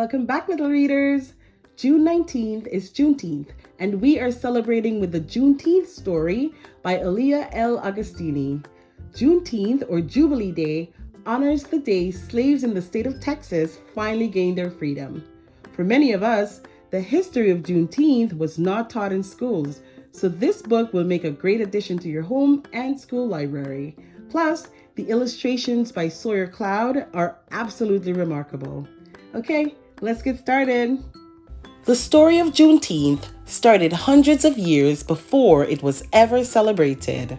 Welcome back, little readers. June 19th is Juneteenth, and we are celebrating with the Juneteenth Story by Alliah L. Agostini. Juneteenth, or Jubilee Day, honors the day slaves in the state of Texas finally gained their freedom. For many of us, the history of Juneteenth was not taught in schools, so this book will make a great addition to your home and school library. Plus, the illustrations by Sawyer Cloud are absolutely remarkable. Okay, let's get started. The story of Juneteenth started hundreds of years before it was ever celebrated.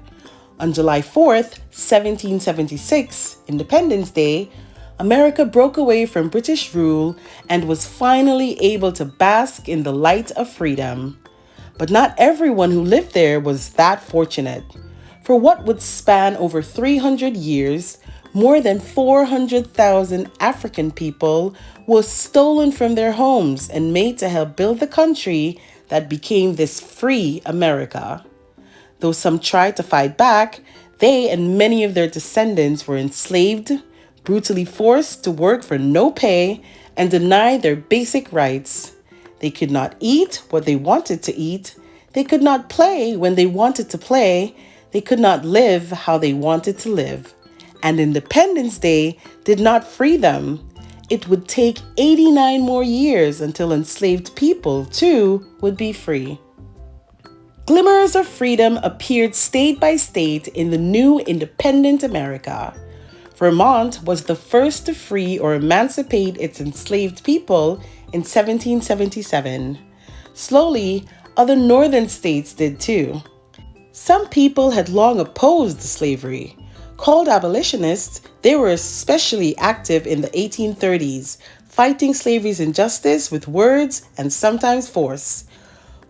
On July 4th, 1776, Independence Day, America broke away from British rule and was finally able to bask in the light of freedom. But not everyone who lived there was that fortunate. For what would span over 300 years, more than 400,000 African people were stolen from their homes and made to help build the country that became this free America. Though some tried to fight back, they and many of their descendants were enslaved, brutally forced to work for no pay, and denied their basic rights. They could not eat what they wanted to eat. They could not play when they wanted to play. They could not live how they wanted to live. And Independence Day did not free them. It would take 89 more years until enslaved people, too, would be free. Glimmers of freedom appeared state by state in the new independent America. Vermont was the first to free or emancipate its enslaved people in 1777. Slowly, other northern states did too. Some people had long opposed slavery. Called abolitionists, they were especially active in the 1830s, fighting slavery's injustice with words and sometimes force.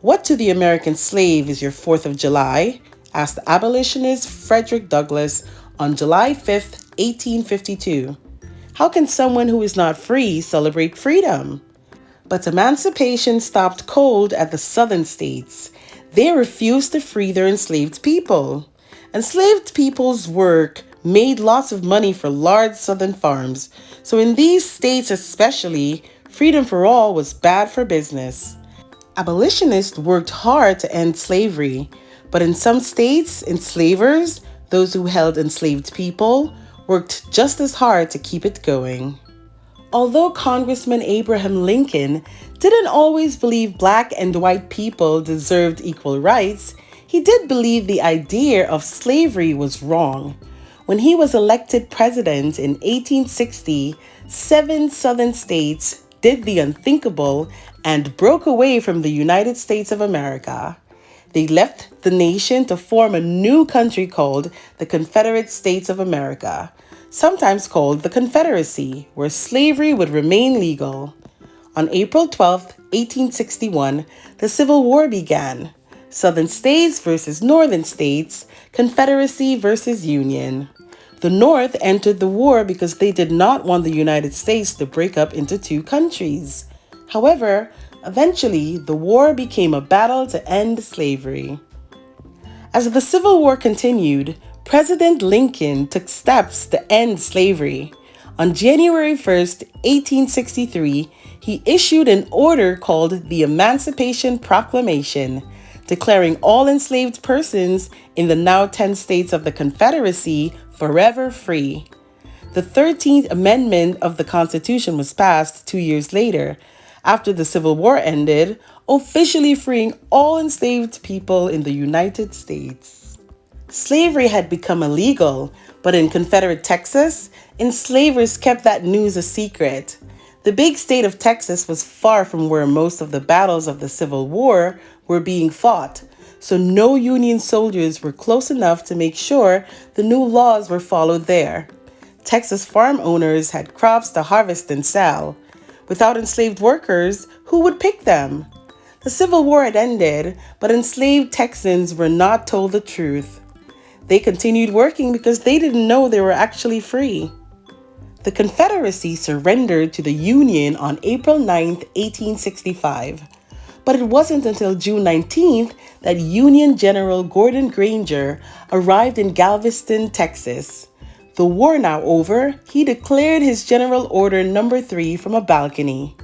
What to the American slave is your 4th of July? Asked the abolitionist Frederick Douglass on July 5th, 1852. How can someone who is not free celebrate freedom? But emancipation stopped cold at the southern states. They refused to free their enslaved people. Enslaved people's work made lots of money for large southern farms, so in these states especially, freedom for all was bad for business. Abolitionists worked hard to end slavery, but in some states, enslavers, those who held enslaved people, worked just as hard to keep it going. Although Congressman Abraham Lincoln didn't always believe black and white people deserved equal rights, he did believe the idea of slavery was wrong. When he was elected president in 1860, 7 southern states did the unthinkable and broke away from the United States of America. They left the nation to form a new country called the Confederate States of America, sometimes called the Confederacy, where slavery would remain legal. On April 12, 1861, the Civil War began. Southern states versus northern states, Confederacy versus Union. The North entered the war because they did not want the United States to break up into 2 countries. However, eventually, the war became a battle to end slavery. As the Civil War continued, President Lincoln took steps to end slavery. On January 1st, 1863, he issued an order called the Emancipation Proclamation, declaring all enslaved persons in the now 10 states of the Confederacy forever free. The 13th Amendment of the Constitution was passed 2 years later, after the Civil War ended, officially freeing all enslaved people in the United States. Slavery had become illegal, but in Confederate Texas, enslavers kept that news a secret. The big state of Texas was far from where most of the battles of the Civil War were being fought, so no Union soldiers were close enough to make sure the new laws were followed there. Texas farm owners had crops to harvest and sell. Without enslaved workers, who would pick them? The Civil War had ended, but enslaved Texans were not told the truth. They continued working because they didn't know they were actually free. The Confederacy surrendered to the Union on April 9, 1865. But it wasn't until June 19th that Union General Gordon Granger arrived in Galveston, Texas. The war now over, he declared his General Order No. 3 from a balcony.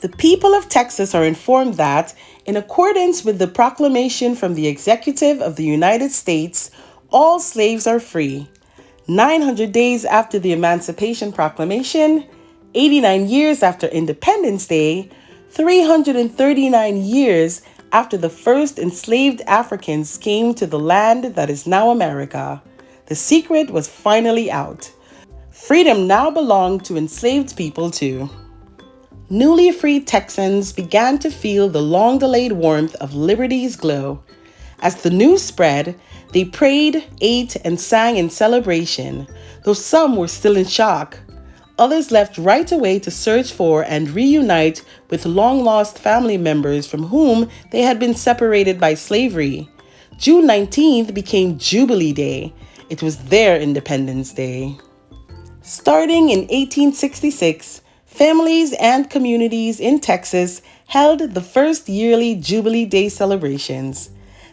The people of Texas are informed that, in accordance with the proclamation from the Executive of the United States, all slaves are free. 900 days after the Emancipation Proclamation, 89 years after Independence Day, 339 years after the first enslaved Africans came to the land that is now America, the secret was finally out. Freedom now belonged to enslaved people too. Newly freed Texans began to feel the long-delayed warmth of liberty's glow. As the news spread, they prayed, ate, and sang in celebration, though some were still in shock. Others left right away to search for and reunite with long-lost family members from whom they had been separated by slavery. June 19th became Jubilee Day. It was their Independence Day. Starting in 1866, families and communities in Texas held the first yearly Jubilee Day celebrations.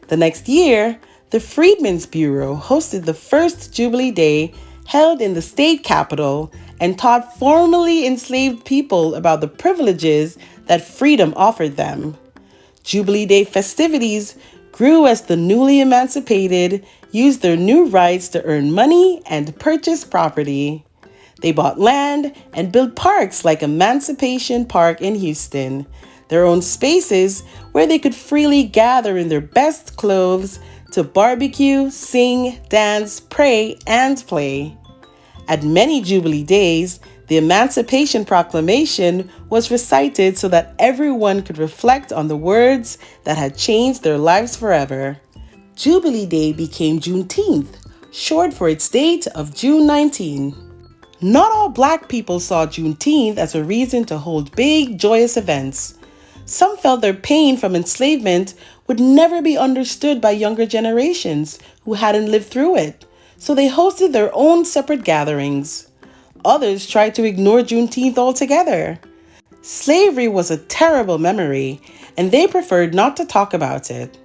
The next year, the Freedmen's Bureau hosted the first Jubilee Day held in the state capitol and taught formerly enslaved people about the privileges that freedom offered them. Jubilee Day festivities grew as the newly emancipated used their new rights to earn money and purchase property. They bought land and built parks like Emancipation Park in Houston, their own spaces where they could freely gather in their best clothes to barbecue, sing, dance, pray, and play. At many Jubilee Days, the Emancipation Proclamation was recited so that everyone could reflect on the words that had changed their lives forever. Jubilee Day became Juneteenth, short for its date of June 19. Not all Black people saw Juneteenth as a reason to hold big, joyous events. Some felt their pain from enslavement would never be understood by younger generations who hadn't lived through it, so they hosted their own separate gatherings. Others tried to ignore Juneteenth altogether. Slavery was a terrible memory, and they preferred not to talk about it.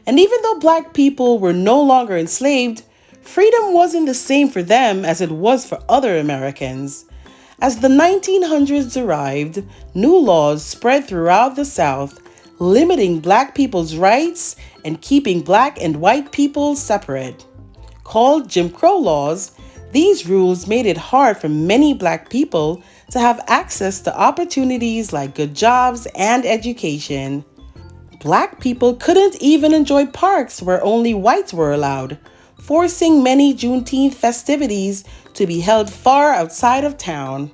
And even though Black people were no longer enslaved, freedom wasn't the same for them as it was for other Americans. As the 1900s arrived, new laws spread throughout the South, limiting Black people's rights and keeping Black and white people separate. Called Jim Crow laws, these rules made it hard for many Black people to have access to opportunities like good jobs and education. Black people couldn't even enjoy parks where only whites were allowed, forcing many Juneteenth festivities to be held far outside of town.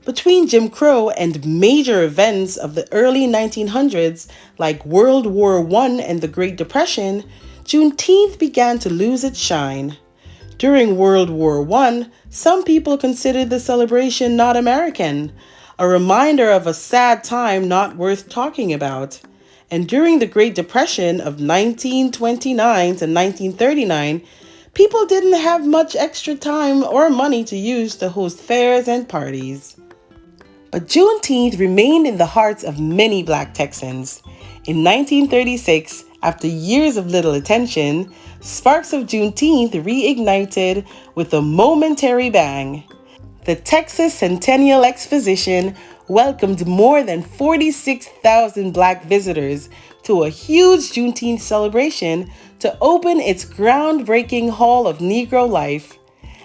Between Jim Crow and major events of the early 1900s like World War I and the Great Depression, Juneteenth began to lose its shine. During World War I, some people considered the celebration not American, a reminder of a sad time not worth talking about. And during the Great Depression of 1929 to 1939, people didn't have much extra time or money to use to host fairs and parties. But Juneteenth remained in the hearts of many Black Texans. In 1936, after years of little attention, sparks of Juneteenth reignited with a momentary bang. The Texas Centennial Exposition welcomed more than 46,000 Black visitors to a huge Juneteenth celebration to open its groundbreaking Hall of Negro Life,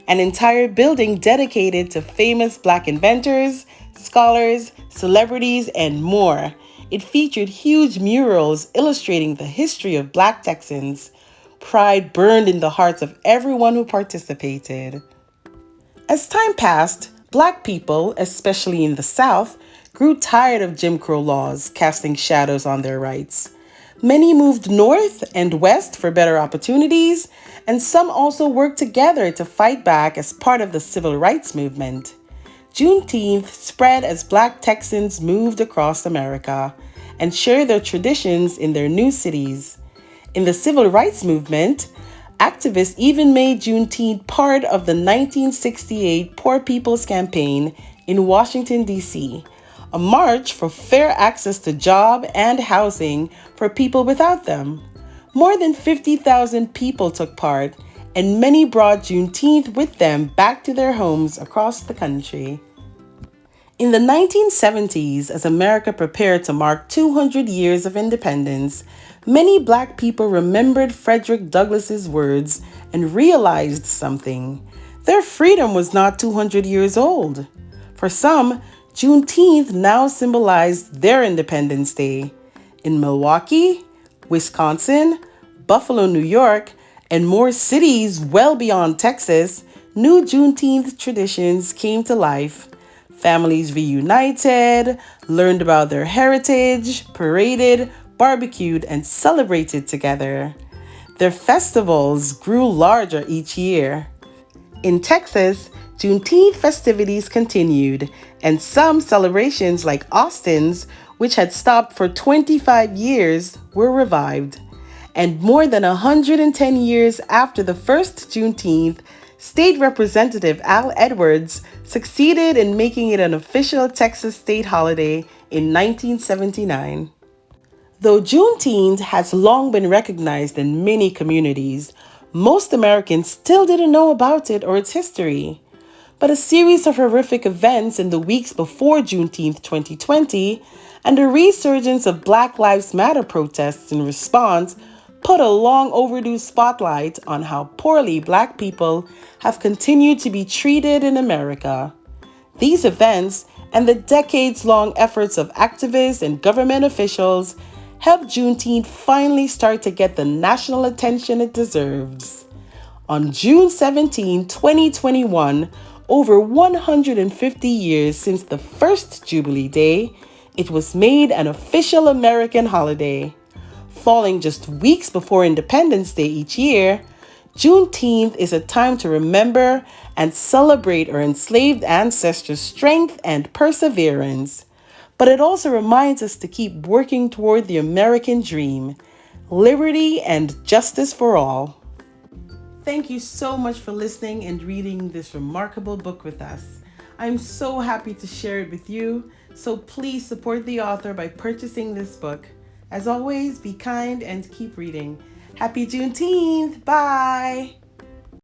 an entire building dedicated to famous Black inventors, scholars, celebrities, and more. It featured huge murals illustrating the history of Black Texans. Pride burned in the hearts of everyone who participated. As time passed, Black people, especially in the South, grew tired of Jim Crow laws casting shadows on their rights. Many moved north and west for better opportunities, and some also worked together to fight back as part of the civil rights movement. Juneteenth spread as Black Texans moved across America and shared their traditions in their new cities. In the civil rights movement, activists even made Juneteenth part of the 1968 Poor People's Campaign in Washington, D.C., a march for fair access to job and housing for people without them. More than 50,000 people took part, and many brought Juneteenth with them back to their homes across the country. In the 1970s, as America prepared to mark 200 years of independence, many Black people remembered Frederick Douglass's words and realized something. Their freedom was not 200 years old. For some, Juneteenth now symbolized their Independence Day. In Milwaukee, Wisconsin, Buffalo, New York, and more cities well beyond Texas, new Juneteenth traditions came to life. Families reunited, learned about their heritage, paraded, barbecued, and celebrated together. Their festivals grew larger each year. In Texas, Juneteenth festivities continued, and some celebrations like Austin's, which had stopped for 25 years, were revived. And more than 110 years after the first Juneteenth, State Representative Al Edwards succeeded in making it an official Texas state holiday in 1979. Though Juneteenth has long been recognized in many communities, most Americans still didn't know about it or its history. But a series of horrific events in the weeks before Juneteenth 2020 and a resurgence of Black Lives Matter protests in response put a long overdue spotlight on how poorly Black people have continued to be treated in America. These events and the decades-long efforts of activists and government officials helped Juneteenth finally start to get the national attention it deserves. On June 17, 2021, over 150 years since the first Jubilee Day, it was made an official American holiday. Falling just weeks before Independence Day each year, Juneteenth is a time to remember and celebrate our enslaved ancestors' strength and perseverance. But it also reminds us to keep working toward the American dream, liberty and justice for all. Thank you so much for listening and reading this remarkable book with us. I'm so happy to share it with you, so please support the author by purchasing this book. As always, be kind and keep reading. Happy Juneteenth! Bye!